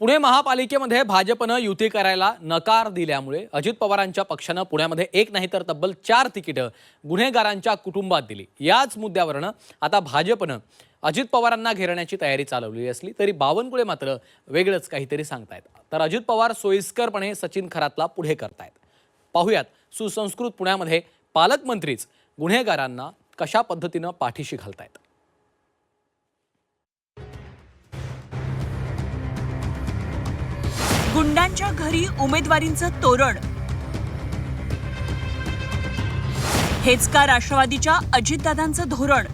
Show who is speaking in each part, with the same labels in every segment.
Speaker 1: पुणे महापालिकेमध्ये भाजपनं युती करायला नकार दिल्यामुळे अजित पवारांच्या पक्षानं पुण्यामध्ये एक नाही तर तब्बल 4 तिकीटं गुन्हेगारांच्या कुटुंबात दिली। याच मुद्द्यावरून आता भाजपनं अजित पवारांना घेरण्याची तयारी चालवली असली तरी बावनकुळे मात्र वेगळंच काहीतरी सांगतायत। तर अजित पवार सोयीस्करपणे सचिन खरातला पुढे करतायत। पाहुयात सुसंस्कृत पुण्यामध्ये पालकमंत्रीच गुन्हेगारांना कशा पद्धतीनं पाठीशी घालतायत।
Speaker 2: गुंडांच्या घरी उमेदवारींचं तोरण, हेच का राष्ट्रवादीच्या अजितदादांचं धोरण?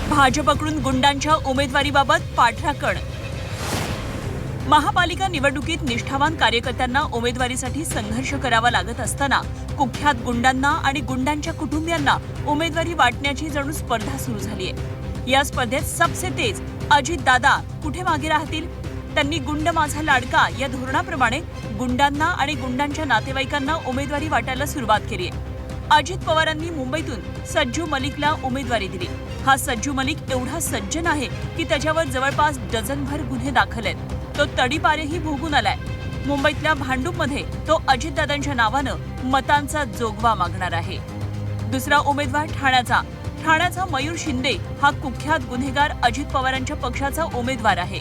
Speaker 2: भाजपकडून गुंडांच्या उमेदवारीबाबत पाठराखण। महापालिका निवडणुकीत निष्ठावान कार्यकर्त्यांना उमेदवारीसाठी संघर्ष करावा लागत असताना कुख्यात गुंडांना आणि गुंडांच्या कुटुंबियांना उमेदवारी वाटण्याची जणू स्पर्धा सुरू झाली आहे। या स्पर्धेत सबसे तेज अजित दादा कुठे मागे राहतील? त्यांनी गुंड माझा लाडका या धोरणाप्रमाणे गुंडांना आणि गुंडांच्या नातेवाईकांना उमेदवारी वाटायला सुरुवात केली आहे। अजित पवारांनी मुंबईतून सज्जू मलिकला उमेदवारी दिली। हा सज्जू मलिक एवढा सज्जन आहे की त्याच्यावर जवळपास डझनभर गुन्हे दाखल आहेत। तो तडीपारेही भोगून आलाय। मुंबईतल्या भांडूपमध्ये तो अजितदादांच्या नावानं मतांचा जोगवा मागणार आहे। दुसरा उमेदवार ठाण्याचा मयूर शिंदे हा कुख्यात गुन्हेगार अजित पवारांच्या पक्षाचा उमेदवार आहे।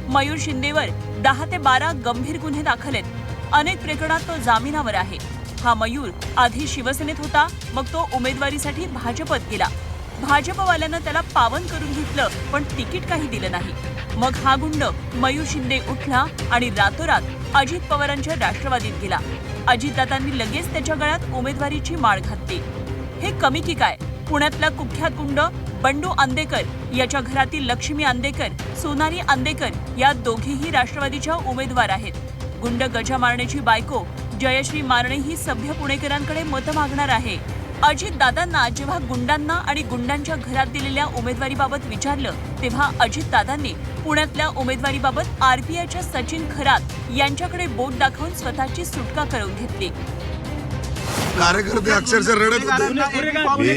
Speaker 2: मयूर शिंदेवर 10 ते 12 गंभीर गुन्हे दाखल आहेत। अनेक प्रकरणात तो जामिनावर आहे। हा मयूर आधी शिवसेनेत होता, मग तो उमेदवारीसाठी भाजपत गेला। भाजपवाल्यानं त्याला पावन करून घेतलं, पण तिकीट काही दिलं नाही। मग हा गुंड मयूर शिंदे उठला आणि रातोरात अजित पवारांच्या राष्ट्रवादीत गेला। अजितदादांनी लगेच त्याच्या गळ्यात उमेदवारीची माळ घातली। हे कमी की काय? पुण्यातला कुख्यात गुंड बंडू आंदेकर याच्या घरातील लक्ष्मी आंदेकर, सोनाली आंदेकर या दोघीही राष्ट्रवादीच्या उमेदवार आहेत। गुंड गजा मारण्याची बायको जयश्री मारणे ही सभ्य पुणेकरांकडे मतं मागणार आहे। अजित दादांना जेव्हा गुंडांना आणि गुंडांच्या घरात दिलेल्या उमेदवारीबाबत विचारलं तेव्हा अजित दादांनी पुण्यातल्या उमेदवारीबाबत आरपीआयच्या सचिन खरात यांच्याकडे बोट दाखवून स्वतःची सुटका करून घेतली।
Speaker 3: कार्यकर्ते अक्षरशः रडत
Speaker 4: होते।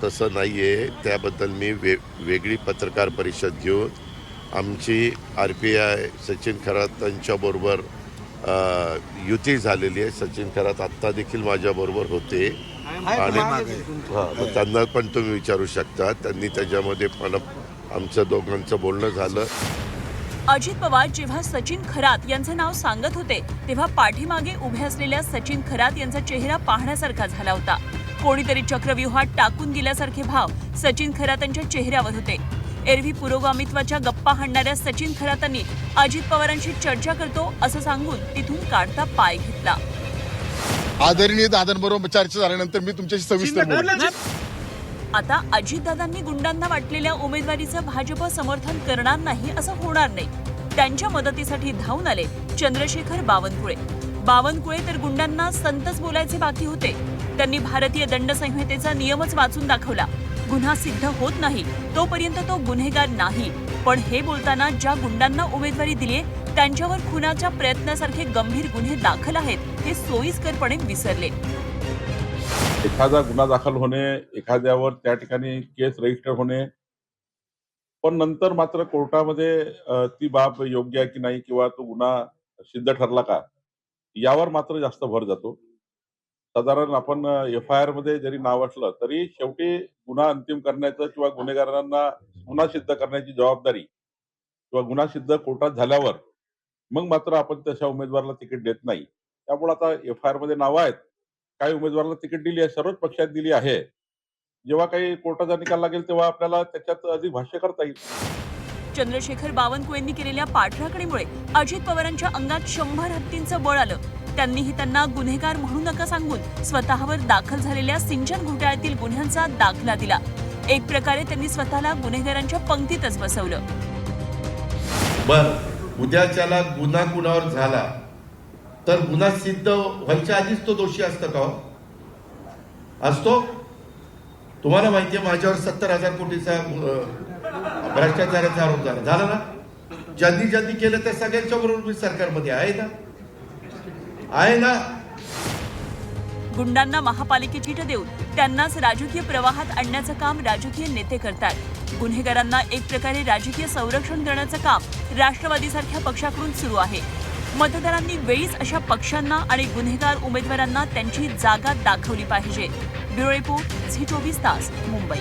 Speaker 4: तसं नाहीये। त्याबद्दल मी वेगळी पत्रकार परिषद घेऊन आमची आरपीआय सचिन खरात यांच्याबरोबर युती झालेली आहे। सचिन खरात आत्ता देखील माझ्याबरोबर होते आणि त्यांना पण तुम्ही विचारू शकता। त्यांनी त्याच्यामध्ये पण आमचं दोघांचं बोलणं झालं।
Speaker 2: अजित पवार जेव्हा सचिन खरात यांचं नाव सांगत होते तेव्हा पाठीमागे उभे असलेल्या सचिन खरात यांचा चेहरा पाहण्यासारखा झाला होता। कोणीतरी चक्रव्यूहात टाकून दिल्यासारखे भाव सचिन खरातांच्या चेहऱ्यावर होते। एरवी पुरोगामित्वाच्या गप्पा हाणणाऱ्या सचिन खरातांनी अजित पवारांशी चर्चा करतो असं सांगून तिथून काढता पाय घेतला।
Speaker 3: आदरणीय दादांबरोबर चर्चा झाल्यानंतर मी तुमच्याशी सविस्तर बोलतो।
Speaker 2: आता अजितदादांनी गुंडांना वाटलेल्या उमेदवारीचं भाजप समर्थन करणार नाही असं होणार नाही। त्यांच्या मदतीसाठी धावून आले चंद्रशेखर बावनकुळे तर गुंडांना संतच बोलायचे बाकी होते। त्यांनी भारतीय दंड संहितेचा नियमच वाचून दाखवला। गुन्हा सिद्ध होत नाही तोपर्यंत तो गुन्हेगार नाही। पण हे बोलताना ज्या गुंडांना उमेदवारी दिली त्यांच्यावर खुनाच्या प्रयत्नासारखे गंभीर गुन्हे दाखल आहेत हे सोयीस्करपणे विसरले।
Speaker 5: एखादा गुन्हा दाखल होणे, एखाद्यावर त्या ठिकाणी केस रजिस्टर होणे, पण नंतर मात्र कोर्टामध्ये ती बाब योग्य आहे की नाही किंवा तो गुन्हा सिद्ध ठरला का यावर मात्र जास्त भर जातो। साधारण आपण FIR मध्ये जरी नाव असलं तरी शेवटी गुन्हा अंतिम करण्याचं किंवा गुन्हेगारांना गुन्हा सिद्ध करण्याची जबाबदारी किंवा गुन्हा सिद्ध कोर्टात झाल्यावर मग मात्र आपण तशा उमेदवाराला तिकीट देत नाही। त्यामुळे आता FIR मध्ये नावं आहेत, काही उमेदवाराला तिकीट दिली आहे, सर्वच पक्षात दिली आहे। जेव्हा काही कोर्टाचा निकाल लागेल तेव्हा आपल्याला त्याच्यात अधिक भाष्य करता येईल।
Speaker 2: चंद्रशेखर बावनकुळेंनी केलेल्या पाठराखणीमुळे अजित पवारांच्या अंगात 100 हत्तींचं बळ आलं। त्यांनीही त्यांना गुन्हेगार म्हणू नका सांगून स्वतःवर दाखल झालेल्या सिंचन घोटाळ्यातील गुन्ह्यांचा दाखला दिला। एक प्रकारे त्यांनी स्वतःला गुन्हेगारांच्या पंक्तीतच बसवलं।
Speaker 4: उद्याच्याला गुन्हा कुणावर झाला तर गुन्हा सिद्ध व्हायच्या आधीच तो दोषी असतो का? असतो? तुम्हाला माहितीये माझ्यावर 70,000 कोटीचा भ्रष्टाचाराचा आरोप झाला ना? ज्यांनी केलं त्या सगळ्यांच्या बरोबर मी सरकारमध्ये आहे ना?
Speaker 2: गुंडांना महापालिकेची तिकीट देऊन त्यांनाच राजकीय प्रवाहात आणण्याचं काम राजकीय नेते करतात. गुन्हेगारांना एक प्रकारे राजकीय संरक्षण देण्याचं काम राष्ट्रवादीसारख्या पक्षाकडून सुरू आहे. मतदारांनी वेळीच अशा पक्षांना आणि गुन्हेगार उमेदवारांना त्यांची जागा दाखवली पाहिजे. ब्युरो रिपोर्ट, झी 24 तास, मुंबई.